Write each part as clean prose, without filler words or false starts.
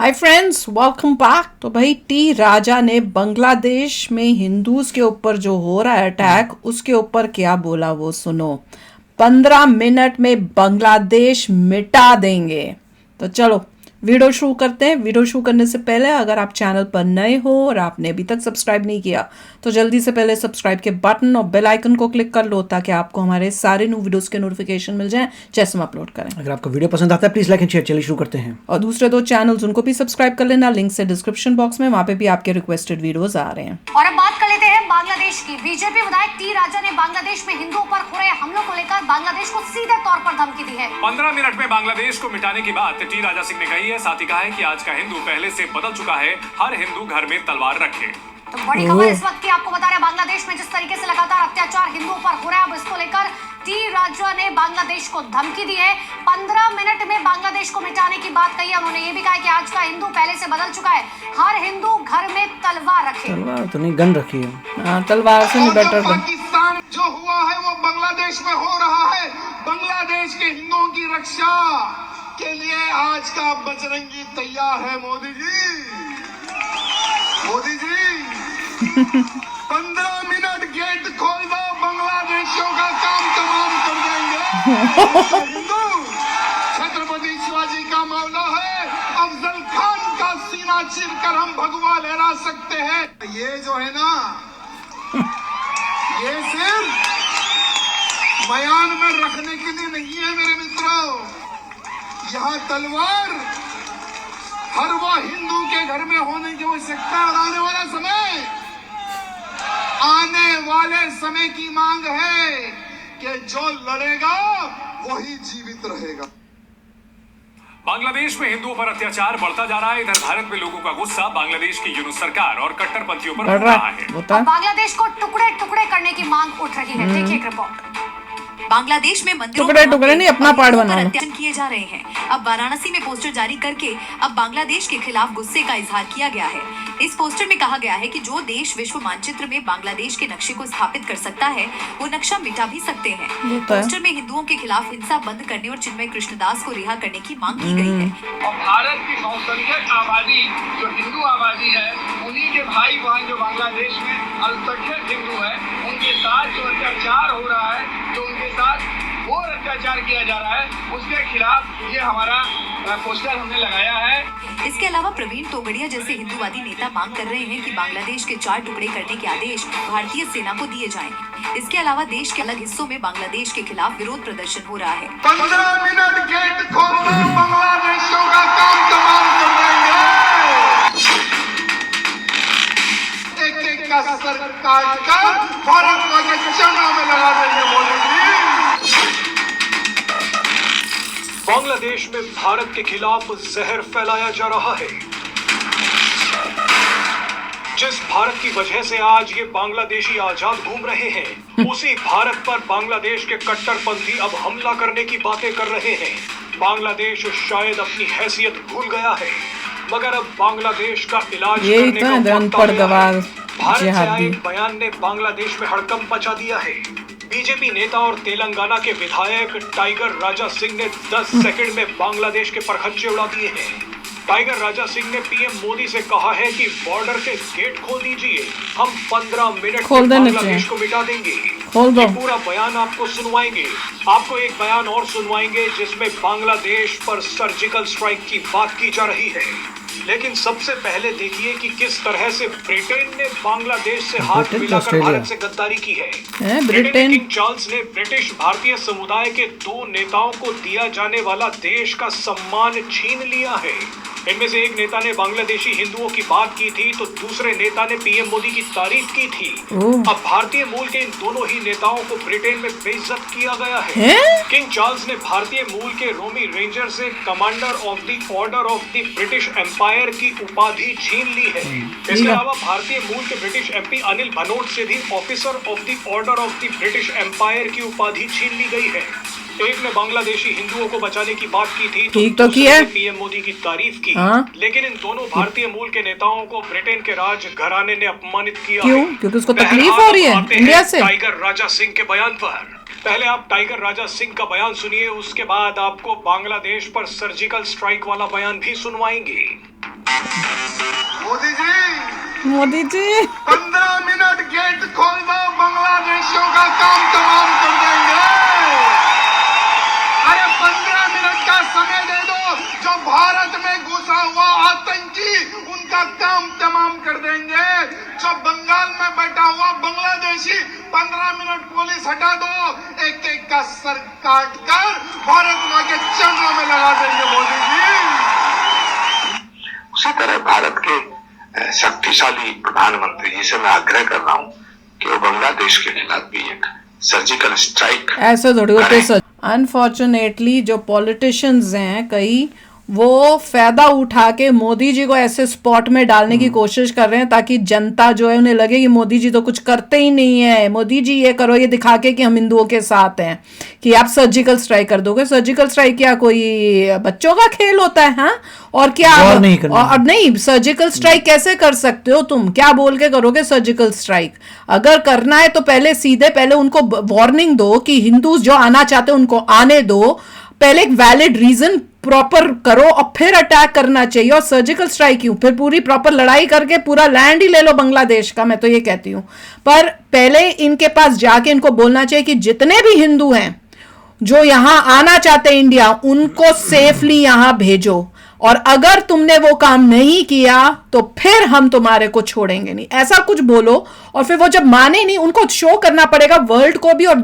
Hi friends, welcome back. तो भाई T राजा ने बांग्लादेश में हिंदूज के ऊपर जो हो रहा है अटैक, उसके ऊपर क्या बोला वो सुनो। 15 मिनट में बांग्लादेश मिटा देंगे। तो चलो वीडियो शुरू करते हैं। वीडियो शुरू करने से पहले अगर आप चैनल पर नए हो और आपने अभी तक सब्सक्राइब नहीं किया तो जल्दी से पहले सब्सक्राइब के बटन और बेल आइकन को क्लिक कर लो ताकि आपको हमारे सारे न्यू वीडियोस के नोटिफिकेशन मिल जाएं जैसे हम अपलोड करें। अगर आपको वीडियो पसंद आता है प्लीज लाइक एंड शेयर। चलिए शुरू करते हैं। और दूसरे दो चैनल्स उनको भी सब्सक्राइब कर लेना, लिंक से डिस्क्रिप्शन बॉक्स में, वहाँ पे भी आपके रिक्वेस्टेड वीडियोस आ रहे हैं। और अब बात कर लेते हैं बांग्लादेश की। बीजेपी विधायक टी राजा ने बांग्लादेश में हिंदुओं पर हो रहे हमलों को लेकर बांग्लादेश को सीधे तौर पर धमकी दी है। 15 मिनट में बांग्लादेश को मिटाने की बात टी राजा सिंह ने कही है। साथ ही कहा है कि आज का हिंदू पहले से बदल चुका है, हर हिंदू घर में तलवार रखे। तो बड़ी खबर इस वक्त की आपको बता रहे हैं, बांग्लादेश में जिस तरीके से लगातार अत्याचार हिंदुओं पर हो रहा है, अब इसको लेकर टी राजा ने बांग्लादेश को धमकी दी है। 15 मिनट में बांग्लादेश को मिटाने की बात कही है। उन्होंने ये भी कहा कि आज का हिंदू पहले से बदल चुका है, हर हिंदू घर में तलवार रखे। तलवार तो नहीं, गन रखी है। हाँ, तलवार से नहीं बेटर। पाकिस्तान जो हुआ है वो बांग्लादेश में हो रहा है। बांग्लादेश के हिंदुओं की रक्षा के लिए आज का बजरंगी तैयार है। मोदी जी 15 मिनट गेट खोल दो, बांग्लादेशियों का काम तमाम कर देंगे। हिंदू छत्रपति शिवाजी का मामला है, अफजल खान का सीना चीरकर हम भगवा लहरा सकते हैं। ये जो है ना, ये सिर्फ बयान में रखने के लिए नहीं है मेरे मित्रों। यहाँ तलवार हर वह हिंदू के घर में होने की आवश्यकता और आने वाले समय की मांग है कि जो लड़ेगा वही जीवित रहेगा। बांग्लादेश में हिंदुओं पर अत्याचार बढ़ता जा रहा है। इधर भारत में लोगों का गुस्सा बांग्लादेश की यूनुस सरकार और कट्टरपंथियों पर बढ़ रहा है। बांग्लादेश को टुकड़े टुकड़े करने की मांग उठ रही है। देखिए एक रिपोर्ट। बांग्लादेश में मंदिरों टुकड़े नहीं, अपना पार्ट बनाना किए जा रहे हैं। अब वाराणसी में पोस्टर जारी करके अब बांग्लादेश के खिलाफ गुस्से का इजहार किया गया है। इस पोस्टर में कहा गया है कि जो देश विश्व मानचित्र में बांग्लादेश के नक्शे को स्थापित कर सकता है वो नक्शा मिटा भी सकते हैं। पोस्टर में हिंदुओं के खिलाफ हिंसा बंद करने और चिन्मय कृष्णदास को रिहा करने की मांग की गई है। और भारत की बहुसंख्यक आबादी जो हिंदू आबादी है, उन्हीं के भाई बहन जो बांग्लादेश में अल्पसंख्यक हिंदू है, उनके साथ जो अत्याचार हो रहा है, जो उनके साथ और अत्याचार किया जा रहा है, उसके खिलाफ ये हमारा पोस्टर हमने लगाया है। इसके अलावा प्रवीण तोगड़िया जैसे हिंदूवादी नेता मांग कर रहे हैं कि बांग्लादेश के 4 टुकड़े करने के आदेश भारतीय सेना को दिए जाएं। इसके अलावा देश के अलग हिस्सों में बांग्लादेश के खिलाफ विरोध प्रदर्शन हो रहा है। 15 मिनट गेट खोलना, बांग्लादेशियों का काम तमाम कर देंगे। एक का सर काट कर भारत का चना में लगा देंगे। मोदी जी बांग्लादेश में भारत के खिलाफ जहर फैलाया जा रहा है। जिस भारत की वजह से आज ये बांग्लादेशी आजाद घूम रहे हैं, उसी भारत पर बांग्लादेश के कट्टरपंथी अब हमला करने की बातें कर रहे हैं। बांग्लादेश शायद अपनी हैसियत भूल गया है, मगर अब बांग्लादेश का इलाज करने का वक्त आ गया है। भारत से आए एक बयान ने बांग्लादेश में हड़कंप मचा दिया है। बीजेपी नेता और तेलंगाना के विधायक टाइगर राजा सिंह ने 10 सेकंड में बांग्लादेश के परखच्चे उड़ा दिए हैं। टाइगर राजा सिंह ने पीएम मोदी से कहा है कि बॉर्डर के गेट खोल दीजिए, हम 15 मिनट में बांग्लादेश को मिटा देंगे। ये पूरा बयान आपको सुनवाएंगे। आपको एक बयान और सुनवाएंगे जिसमें बांग्लादेश पर सर्जिकल स्ट्राइक की बात की जा रही है। लेकिन सबसे पहले देखिए कि किस तरह से ब्रिटेन ने बांग्लादेश से हाथ मिलाकर भारत से गद्दारी की है। ब्रिटेन किंग चार्ल्स ने ब्रिटिश भारतीय समुदाय के 2 नेताओं को दिया जाने वाला देश का सम्मान छीन लिया है। इनमें से एक नेता ने बांग्लादेशी हिंदुओं की बात की थी तो दूसरे नेता ने पीएम मोदी की तारीफ की थी। अब भारतीय मूल के इन दोनों ही नेताओं को ब्रिटेन में बेइज्जत किया गया है। किंग चार्ल्स ने भारतीय मूल के रोमी रेंजर से commander of the order of the British Empire की उपाधि छीन ली है। इसके अलावा भारतीय मूल के ब्रिटिश एमपी अनिल भनोट से भी officer of the order of the British Empire की उपाधि छीन ली गई है। एक ने बांग्लादेशी हिंदुओं को बचाने की बात की थी तो दूसरे ने पीएम मोदी की तारीफ की। लेकिन इन दोनों भारतीय मूल के नेताओं को ब्रिटेन के राज घराने ने अपमानित किया। क्यों? क्योंकि उसको तकलीफ हो रही है इंडिया से। टाइगर राजा सिंह के बयान पर पहले आप टाइगर राजा सिंह का बयान सुनिए, उसके बाद आपको बांग्लादेश पर सर्जिकल स्ट्राइक वाला बयान भी सुनवाएंगे। मोदी जी 15 मिनट गेट खोल दो, बांग्लादेशियों का काम तमाम कर देंगे। अरे 15 मिनट का समय दे दो, जो भारत में घुसा हुआ आतंकी उनका काम तमाम कर देंगे। जो बंगाल में बैठा हुआ बांग्लादेशी 15 मिनट पुलिस हटा दो, एक एक का सर काट कर भारत मां के चरणों में लगा देंगे मोदी जी। उसी तरह भारत के शक्तिशाली प्रधानमंत्री जी से मैं आग्रह कर रहा हूं कि वो बांग्लादेश के खिलाफ भी एक सर्जिकल स्ट्राइक ऐसे थोड़ी होते सर। अनफॉर्चुनेटली जो पॉलिटिशियंस हैं कई, वो फायदा उठा के मोदी जी को ऐसे स्पॉट में डालने की कोशिश कर रहे हैं ताकि जनता जो है उन्हें लगे कि मोदी जी तो कुछ करते ही नहीं है, मोदी जी ये करो, ये दिखा के कि हम हिंदुओं के साथ हैं, कि आप सर्जिकल स्ट्राइक कर दोगे। सर्जिकल स्ट्राइक क्या कोई बच्चों का खेल होता है? हाँ, और क्या अब नहीं, सर्जिकल स्ट्राइक कैसे कर सकते हो तुम? क्या बोल के करोगे सर्जिकल स्ट्राइक? अगर करना है तो पहले उनको वार्निंग दो कि हिंदू जो आना चाहते हैं उनको आने दो, पहले एक वैलिड रीजन प्रॉपर करो और फिर अटैक करना चाहिए। और सर्जिकल स्ट्राइक क्यों? फिर पूरी प्रॉपर लड़ाई करके पूरा लैंड ही ले लो बांग्लादेश का, मैं तो ये कहती हूं। पर पहले इनके पास जाके इनको बोलना चाहिए कि जितने भी हिंदू हैं जो यहां आना चाहते हैं इंडिया, उनको सेफली यहां भेजो, और अगर तुमने वो काम नहीं किया तो फिर हम तुम्हारे को छोड़ेंगे नहीं, ऐसा कुछ बोलो। और फिर वो जब माने नहीं, उनको शो करना पड़ेगा वर्ल्ड को भी और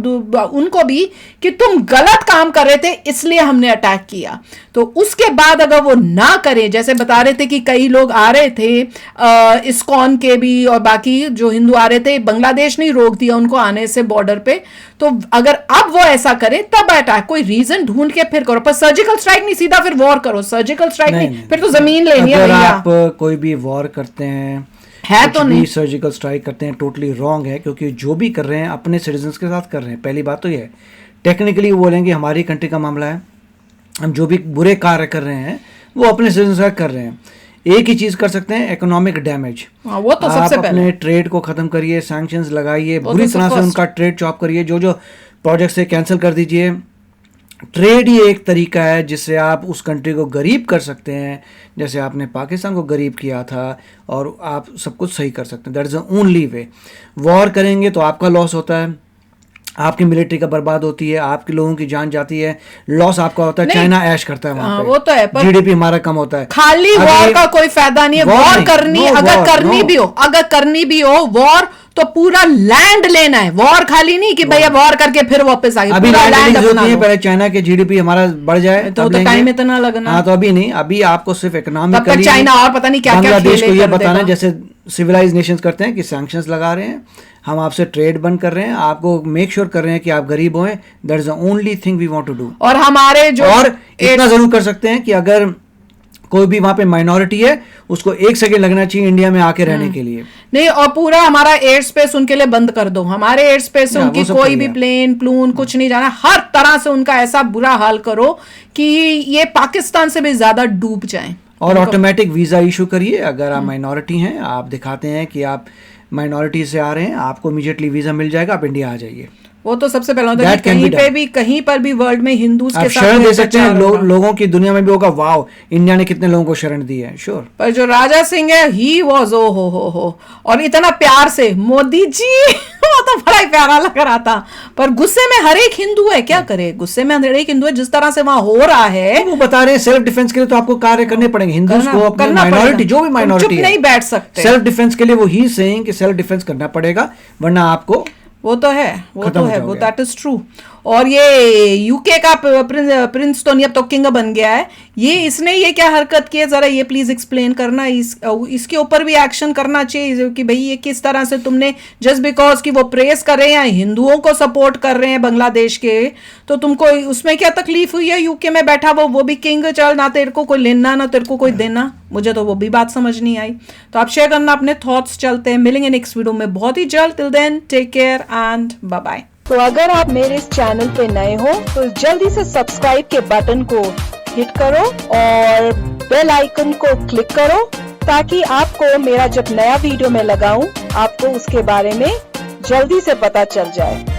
उनको भी कि तुम गलत काम कर रहे थे इसलिए हमने अटैक किया। तो उसके बाद अगर वो ना करें, जैसे बता रहे थे कि कई लोग आ रहे थे इस्कॉन के भी और बाकी जो हिंदू आ रहे थे, बांग्लादेश ने रोक दिया उनको आने से बॉर्डर पे, तो अगर अब वो ऐसा करे तब अटैक, कोई रीजन ढूंढ के फिर करो। पर सर्जिकल स्ट्राइक नहीं, सीधा फिर वॉर करो। सर्जिकल स्ट्राइक नहीं, फिर तो जमीन लेनी है। अगर आप कोई भी वॉर करते हैं है तो नहीं, सर्जिकल स्ट्राइक करते हैं, टोटली रॉन्ग है, क्योंकि जो भी कर रहे हैं अपने सिटीजन्स के साथ कर रहे हैं। पहली बात तो ये है, टेक्निकली वो बोलेंगे हमारी कंट्री का मामला है, हम जो भी बुरे कार्य कर रहे हैं वो अपने सिटीजन्स के साथ कर रहे हैं। एक ही चीज कर सकते हैं, इकोनॉमिक डैमेज। वो तो सबसे आप अपने ट्रेड को खत्म करिए, सैंक्शंस लगाइए, बुरी तरह से उनका ट्रेड चॉप करिए, जो जो प्रोजेक्ट से कैंसिल कर दीजिए। ट्रेड ही एक तरीका है जिससे आप उस कंट्री को गरीब कर सकते हैं, जैसे आपने पाकिस्तान को गरीब किया था, और आप सब कुछ सही कर सकते हैं। That is the only way. War करेंगे तो आपका लॉस होता है, आपकी मिलिट्री का बर्बाद होती है, आपके लोगों की जान जाती है, लॉस आपका होता है। चाइना ऐश करता है वहां पे, वो तो है, पर जीडीपी हमारा कम होता है। खाली वॉर का कोई फायदा नहीं है। वॉर करनी, अगर करनी भी हो वॉर, तो पूरा लैंड लेना है। वॉर खाली नहीं कि भैया वॉर करके फिर वापस आ गए। अभी लैंड अपना लो। पहले चाइना के जीडीपी हमारा बढ़ जाए तो टाइम इतना लगना। हाँ, तो अभी नहीं, अभी आपको सिर्फ इकोनॉमिकली चाइना और पता नहीं क्या बांग्लादेश को ये बताना, जैसे सिविलाइज नेशंस करते हैं कि सैंक्शंस लगा रहे हैं, हम आपसे ट्रेड बंद कर रहे हैं, आपको मेक श्योर कर रहे हैं कि आप गरीब हों। That is the only thing we want to do. और हमारे जो, और इतना जरूर कर सकते हैं कि अगर कोई भी वहां पे माइनॉरिटी है, उसको 1 सेकंड लगना चाहिए इंडिया में आके रहने के लिए नहीं, और पूरा हमारा एयर स्पेस उनके लिए बंद कर दो। हमारे एयर स्पेस से उनकी कोई भी प्लेन कुछ नहीं जाना। हर तरह से उनका ऐसा बुरा हाल करो कि ये पाकिस्तान से भी ज्यादा डूब जाएं। और ऑटोमेटिक वीजा इशू करिए। अगर आप माइनॉरिटी हैं, आप दिखाते हैं कि आप माइनॉरिटी से आ रहे हैं, आपको इमीडिएटली वीजा मिल जाएगा, आप इंडिया आ जाइए। वो तो सबसे पहले होता है। कहीं पर भी वर्ल्ड में हिंदूज के साथ शरण दे सकते हैं। लोगों की दुनिया में भी होगा, वाओ इंडिया ने कितने लोगों को शरण दी है। श्योर। पर जो राजा सिंह है, ही वाज ओ हो और इतना प्यार से मोदी जी वो तो बड़ा ही प्यारा लग रहा था। पर गुस्से में हर एक हिंदू है, क्या करे, गुस्से में हर एक हिंदू है। जिस तरह से वहां हो रहा है, वो बता रहे हैं सेल्फ डिफेंस के लिए तो आपको कार्य करने पड़ेंगे। हिंदूज को अपनी माइनॉरिटी, जो भी माइनॉरिटी है, नहीं बैठ सकते सेल्फ डिफेंस के लिए। वो ही सेइंग कि सेल्फ डिफेंस करना पड़ेगा, वरना आपको वो तो है, वो दैट इज ट्रू। और ये यूके का प्रिंस तो नहीं, अब तो किंग बन गया है। इसने ये क्या हरकत की है, जरा ये प्लीज एक्सप्लेन करना। इसके ऊपर भी एक्शन करना चाहिए कि भाई ये किस तरह से तुमने, जस्ट बिकॉज कि वो प्रेस कर रहे हैं, हिंदुओं को सपोर्ट कर रहे हैं बांग्लादेश के, तो तुमको उसमें क्या तकलीफ हुई है? यूके में बैठा वो भी किंग, चल ना तेरे को कोई लेना ना तेरे को कोई देना। मुझे तो वो भी बात समझ नहीं आई। तो आप शेयर करना अपने थॉट्स। चलते हैं, मिलेंगे नेक्स्ट वीडियो में बहुत ही जल्द। Till then take care and bye bye. तो अगर आप मेरे इस चैनल पे नए हो तो जल्दी से सब्सक्राइब के बटन को हिट करो और बेल आइकन को क्लिक करो, ताकि आपको मेरा जब नया वीडियो मैं लगाऊं आपको उसके बारे में जल्दी से पता चल जाए।